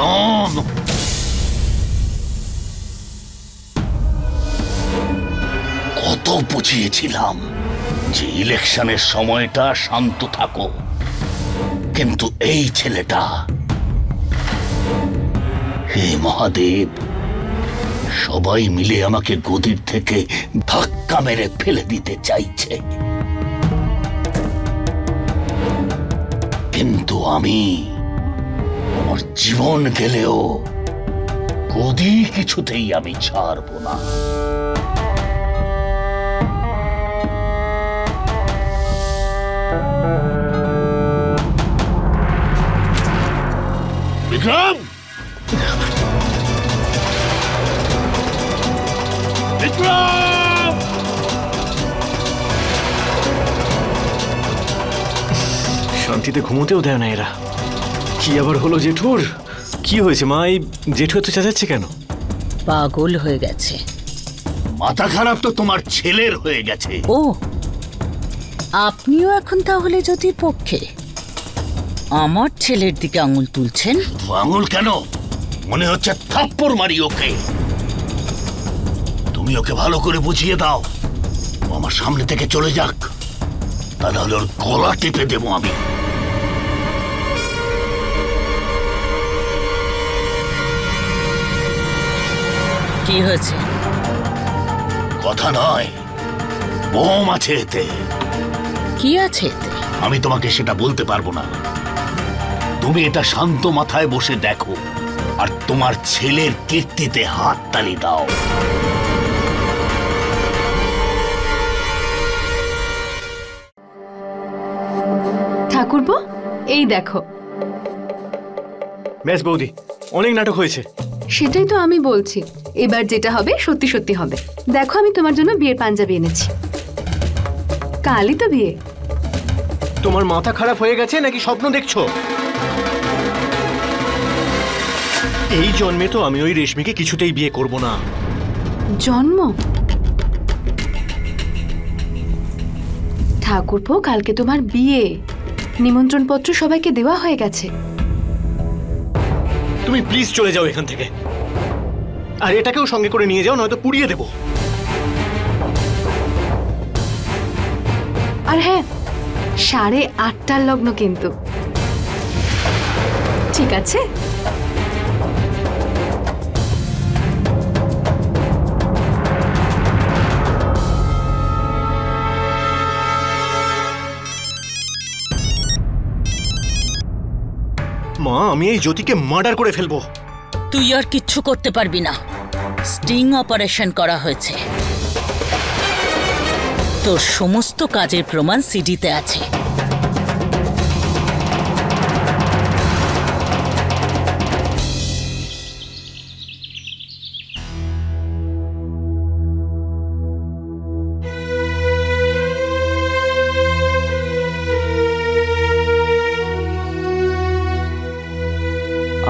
বিক্রম, কত বুঝিয়েছিলাম যে ইলেকশনের সময়টা শান্ত থাকো, কিন্তু এই ছেলেটা, হে মহাদেব, সবাই মিলে আমাকে গদির থেকে ধাক্কা মেরে ফেলে দিতে চাইছে, কিন্তু আমি আমার জীবন গেলেও গদি কিছুতেই আমি ছাড়বো না। বিক্রম, বিক্রম! শান্তিতে ঘুমোতেও দেয় না এরা। কি আবার হলো জেঠুর? কি হয়েছে মা? এই জেঠু এত চেঁচাচ্ছে কেন? পাগল হয়ে গেছে। মাথা খারাপ তো তোমার ছেলের হয়ে গেছে। ও, আপনিও এখন তাহলে জ্যোতির পক্ষে? আমার ছেলের দিকে আঙুল তুলছেন? আঙুল কেন? মনে হচ্ছে থাপ্পড় মারি ওকে। তুমি ওকে ভালো করে বুঝিয়ে দাও, ও আমার সামনে থেকে চলে যাক, তা নাহলে ওর গলা টিপে দেবো আমি। কি হয়েছে? কথা নয়, বোম আছে এতে। কি আছে এতে? আমি তোমাকে সেটা বলতে পারবো না। তুমি এটা শান্ত মাথায় বসে দেখো আর তোমার ছেলের কীর্তিতে হাততালি দাও। ঠাকুরপো, এই দেখো। ব্যাস বৌদি, অনেক নাটক হয়েছে। সেটাই তো আমি বলছি, এবার যেটা হবে সত্যি সত্যি হবে। দেখো, আমি তোমার জন্য বিয়ের পাঞ্জাবি এনেছি। কালই তো বিয়ে। তোমার মাথা খারাপ হয়ে গেছে নাকি স্বপ্ন দেখছো? এই জন্মে তো আমি ওই রেশমিকে কিছুতেই বিয়ে করব না। জন্ম? ঠাকুরপো, কালকে তোমার বিয়ে, নিমন্ত্রণ পত্র সবাইকে দেওয়া হয়ে গেছে। তুমি প্লিজ চলে যাও এখান থেকে, আর এটাকেও সঙ্গে করে নিয়ে যাও, নয়তো পুড়িয়ে দেবো। আর হ্যাঁ, 8:30টার লগ্ন কিন্তু। ঠিক আছে? মা, আমি এই জ্যোতিকে মার্ডার করে ফেলবো। তুই আর কিচ্ছু করতে পারবি না। স্টিং অপারেশন করা হয়েছে। তোর সমস্ত কাজের প্রমাণ সিডিতে আছে।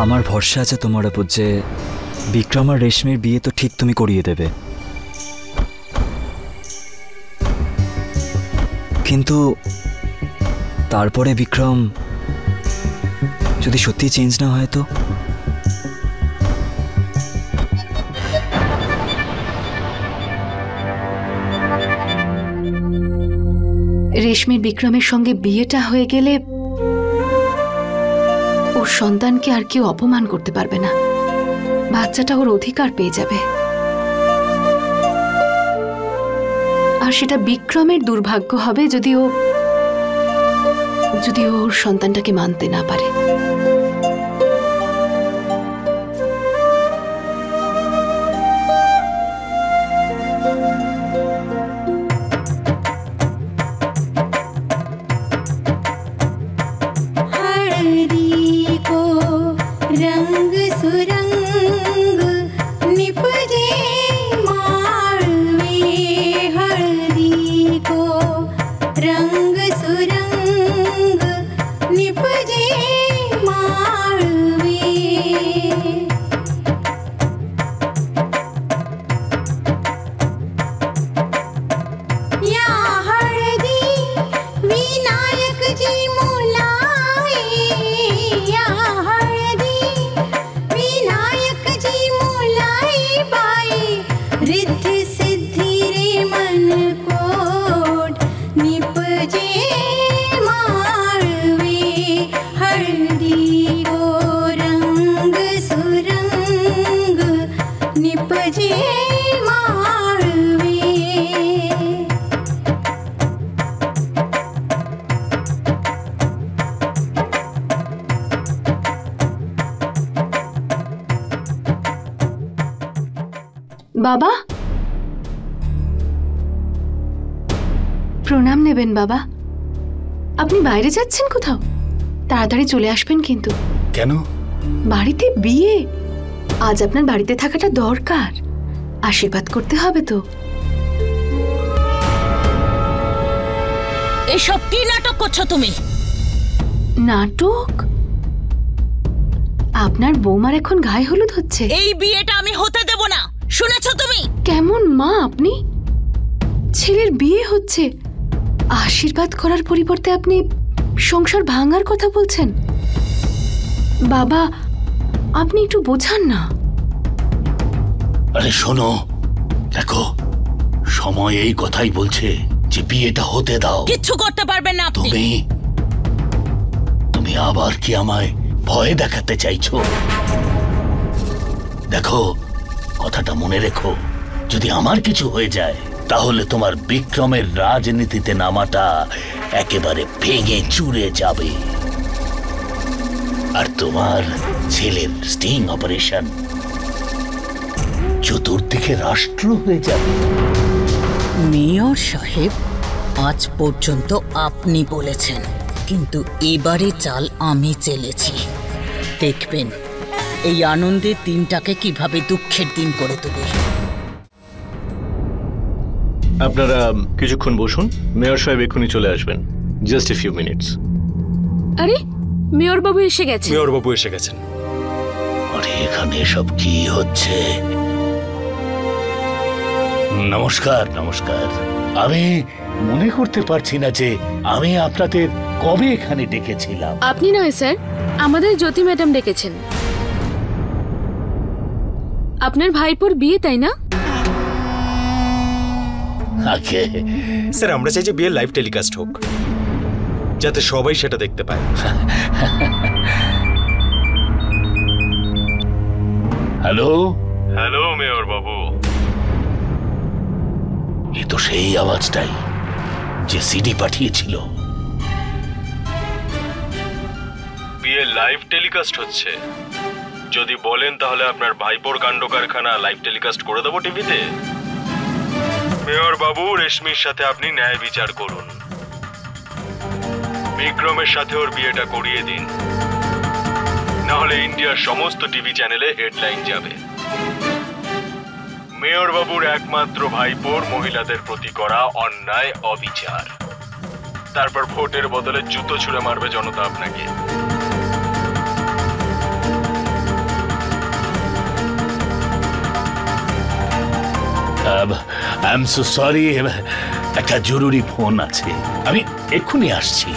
আমার ভরসা আছে তোমার উপর যে বিক্রম আর রেশমির বিয়ে তো ঠিক তুমি করিয়ে দেবে, কিন্তু তারপরে বিক্রম যদি সত্যি চেঞ্জ না হয় তো? রেশমির বিক্রমের সঙ্গে বিয়েটা হয়ে গেলে ওর সন্তানকে আর কেউ অপমান করতে পারবে না। বাচ্চাটা ওর অধিকার পেয়ে যাবে। আর সেটা বিক্রমের দুর্ভাগ্য হবে যদি ও ওর সন্তানটাকে মানতে না পারে। বাবা, প্রণাম নেবেন বাবা। আপনি বাইরে যাচ্ছেন কোথাও? তাড়াতাড়ি চলে আসবেন কিন্তু। কেন? বাড়িতে বিয়ে, আজ আপনার বাড়িতে থাকাটা দরকার। আশীর্বাদ করতে হবে তো। এসব কি নাটক করছো তুমি? নাটক? আপনার বৌমার এখন গায়ে হলুদ হচ্ছে। এই বিয়েটা আমি হতে দেব না, শুনেছো তুমি? কেমন মা আপনি? ছেলের বিয়ে হচ্ছে, আশীর্বাদ করার পরিবর্তে আপনি সংসার ভাঙার কথা বলছেন। বাবা, আপনি একটু বোঝান না। আরে শোনো, দেখো সময় এই কথাই বলছে যে বিয়েটা হতে দাও। কিচ্ছু করতে পারবেন না আপনি। তুমি আবার কি আমায় ভয় দেখাতে চাইছো? দেখো, কথাটা মনে রেখো, যদি আমার কিছু হয়ে যায় তাহলে তোমার বিক্রমের রাজনীতিতে নামাটা একেবারে ভেঙে চুরে যাবে, আর তোমার ছেলের স্টিং অপারেশন চতুর্দিকে রাষ্ট্র হয়ে যাবে। মেয়র সাহেব, আজ পর্যন্ত আপনি বলেছেন, কিন্তু এবারে চাল আমি চেলেছি। দেখবেন এই আনন্দের দিনটাকে কিভাবে দুঃখের দিন করে তুলি। আপনারা কিছুক্ষণ বসুন, মেয়র সাহেব এক্ষুনি চলে আসবেন। Just a few minutes. আরে, মেয়র বাবু এসে গেছে। মেয়র বাবু এসে গেছেন। আরে এখানে সব কি হচ্ছে? নমস্কার। নমস্কার। আমি মনে করতে পারছি না যে আমি আপনাদের কবে এখানে ডেকেছিলাম। আপনি নয় স্যার, আমাদের জ্যোতি ম্যাডাম ডেকেছেন। আপনার ভাইপোর বিয়ে, তাই না? আগে স্যার, আমরা চাই যে বিয়ের লাইভ টেলিকাস্ট হোক, যাতে সবাই সেটা দেখতে পায়। হ্যালো হ্যালো মেয়র বাবু। এ তো সেই আওয়াজটাই যে সিডি পাঠিয়েছিল। বিয়ের লাইভ টেলিকাস্ট হচ্ছে। যদি বলেন তাহলে আপনার ভাইপোর কাণ্ড কারখানা লাইভ টেলিকাস্ট করে দেবো টিভিতে। মেয়র বাবু, রেশমির সাথে আপনি ন্যায় বিচার করুন। বিক্রমের সাথে ওর বিয়েটা করিয়ে দিন, না হলে ইন্ডিয়ার সমস্ত টিভি চ্যানেলে হেডলাইন যাবে। মেয়র বাবুর একমাত্র ভাইপোর মহিলাদের প্রতি করা অন্যায়, অবিচার। তারপর ভোটের বদলে জুতো ছুঁড়ে মারবে জনতা আপনাকে। আই এম সো সরি, একটা জরুরি ফোন আছে, আমি এক্ষুনি আসছি।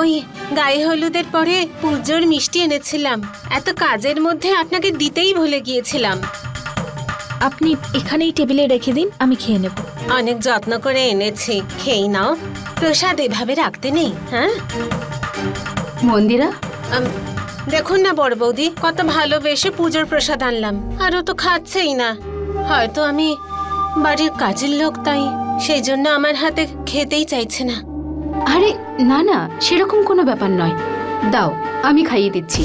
ওই গায়ে হলুদের পরে পুজোর মিষ্টি এনেছিলাম, এত কাজের মধ্যে আপনাকে দিতেই ভুলে গিয়েছিলাম। আপনি এখানেই টেবিলে রেখে দিন, আমি খেয়ে নেব। অনেক যত্ন করে এনেছি, খেয়ে নাও। প্রসাদ এভাবে রাখতে নেই। হ্যাঁ মন্দিরা, দেখুন না বড় বৌদি, কত ভালোবেসে পুজোর প্রসাদ আনলাম, আর ও তো খাচ্ছেই না। হয়তো আমি বাড়ির কাজের লোক, তাই সেই জন্য আমার হাতে খেতেই চাইছে না। আরে না না, সেরকম কোনো ব্যাপার নয়, দাও আমি খাইয়ে দিচ্ছি।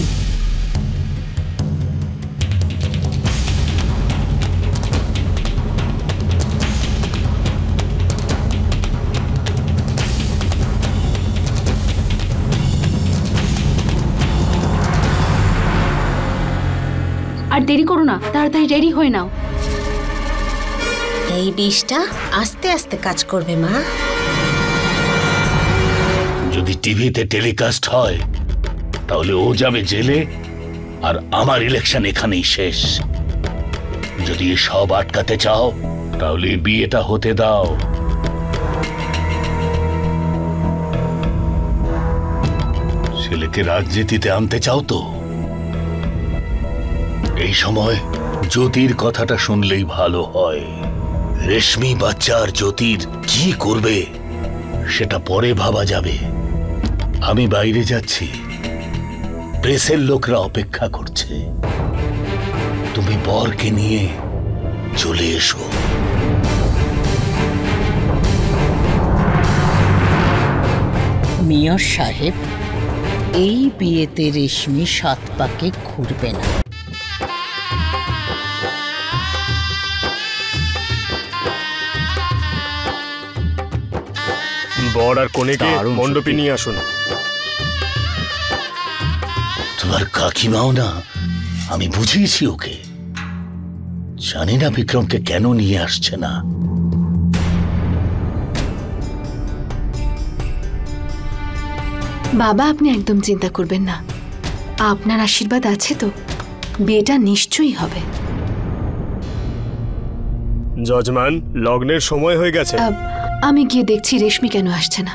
আর দেরি করো না, তাড়াতাড়ি রেডি হয়ে নাও। এই বিষটা আস্তে আস্তে কাজ করবে মা। যদি টিভিতে টেলিকাস্ট হয় তাহলে ও যাবে জেলে আর আমার ইলেকশন এখানেই শেষ। যদি সব আটকাতে চাও তাহলে বিয়েটা হতে দাও। ছেলেকে রাজনীতিতে আনতে চাও তো? এই সময় জ্যোতির কথাটা শুনলেই ভালো হয়। রেশমি বাচ্চা আর জ্যোতির কি করবে সেটা পরে ভাবা যাবে। আমি বাইরে যাচ্ছি, প্রেসের লোকরা অপেক্ষা করছে। তুমি বরকে নিয়ে চলে এসো। মেয়র সাহেব, এই বিয়েতে রেশমি 7 পাকে ঘুরবে না। বর আর কনেকে মণ্ডপে নিয়ে আসুন। তোমার কাকিমাও না, আমি বুঝিয়েছি ওকে। জানি না বিক্রমকে কেন নিয়ে আসছে না। বাবা, আপনি একদম চিন্তা করবেন না, আপনার আশীর্বাদ আছে তো বিয়েটা নিশ্চয়ই হবে। যজমান, লগ্নের সময় হয়ে গেছে। আমি গিয়ে দেখছি রেশমি কেন আসছে না।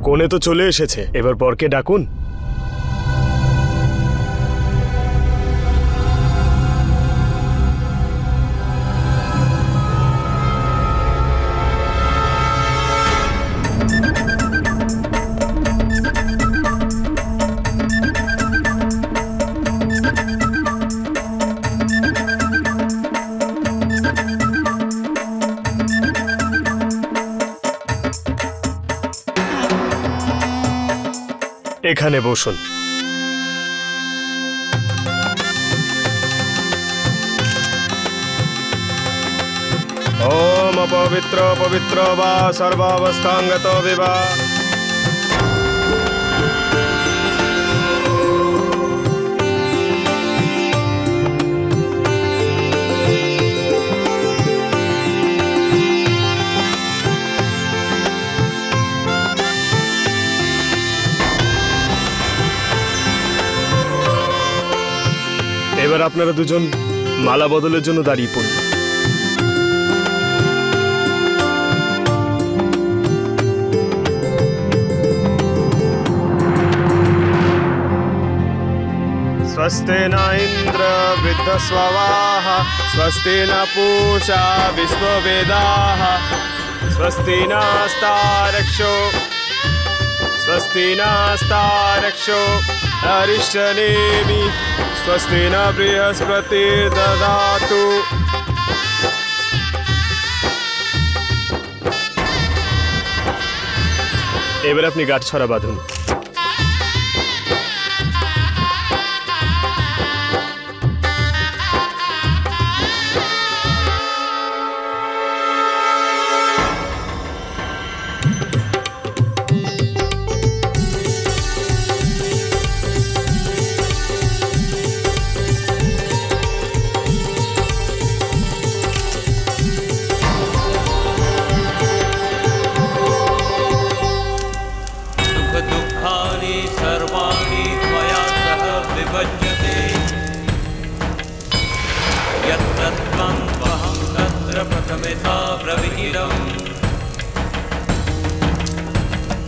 কোণে তো চলে এসেছে, এবার বরকে ডাকুন। এখানে বসুন। ওম অপবিত্র পবিত্র বা সর্বাবস্থাঙ্গত বিবাহ। এবার আপনারা দুজন মালা বদলের জন্য দাঁড়িয়ে পড়ুন। स्वस्ति न इंद्र वृद्धस्ववाः स्वस्ति न पूषा विश्ववेदाः स्वस्ति नस्तारक्षो अरिष्टनेमि स्वस्ति न बृहस्पतिर्ददातु। এবার আপনি গাঁটছড়া বাঁধুন।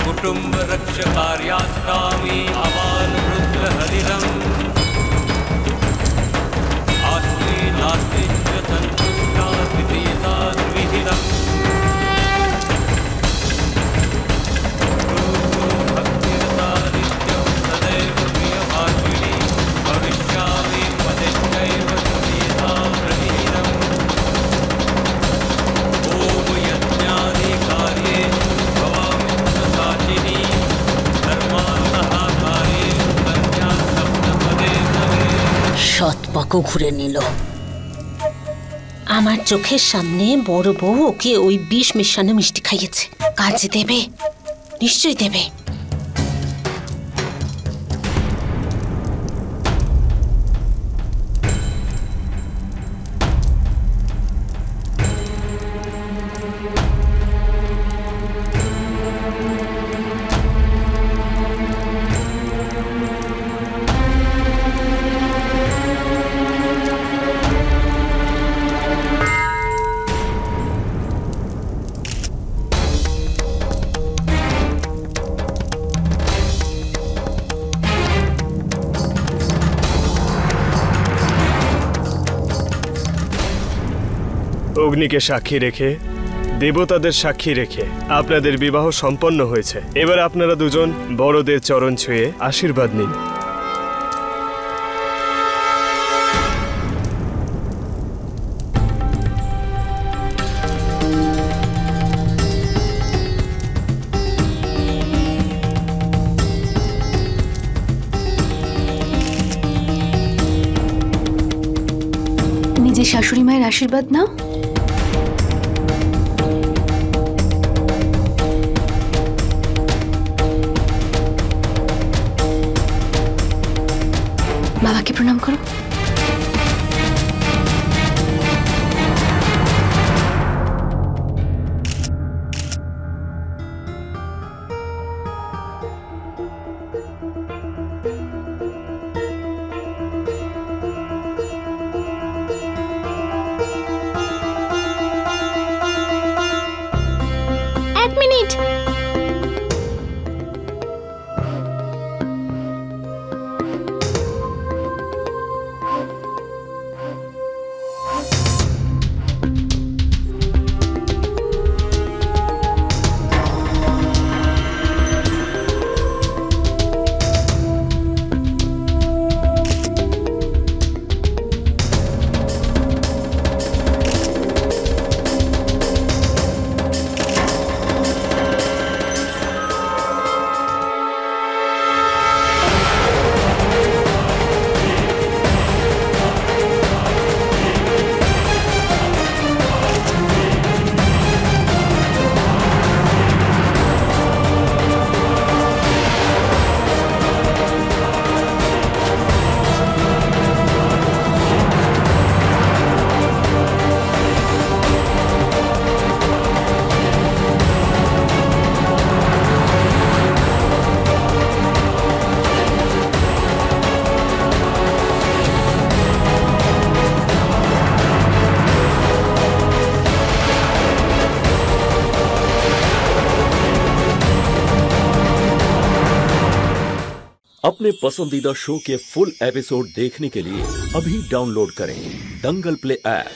कुटुंब रक्षकार्यास्तामि आवानुरुद्रहरिरम् आस्ति नास्ति च सन्तुष्टा द्वितीयता द्विहितम्। নাকও ঘুরে নিল। আমার চোখের সামনে বড় বউ ওকে ওই বিষ মেশানো মিষ্টি খাইয়েছে। কাজে দেবে, নিশ্চয়ই দেবে। অগ্নিকে সাক্ষী রেখে, দেবতাদের সাক্ষী রেখে আপনাদের বিবাহ সম্পন্ন হয়েছে। এবার আপনারা দুজন বড়দের চরণ ছুঁয়ে আশীর্বাদ নিন। নিজে শাশুড়ি মায়ের আশীর্বাদ নাও। বাবাকে প্রণাম করো। এক মিনিট। अपने पसंदीदा शो के फुल एपिसोड देखने के लिए अभी डाउनलोड करें दंगल प्ले ऐप।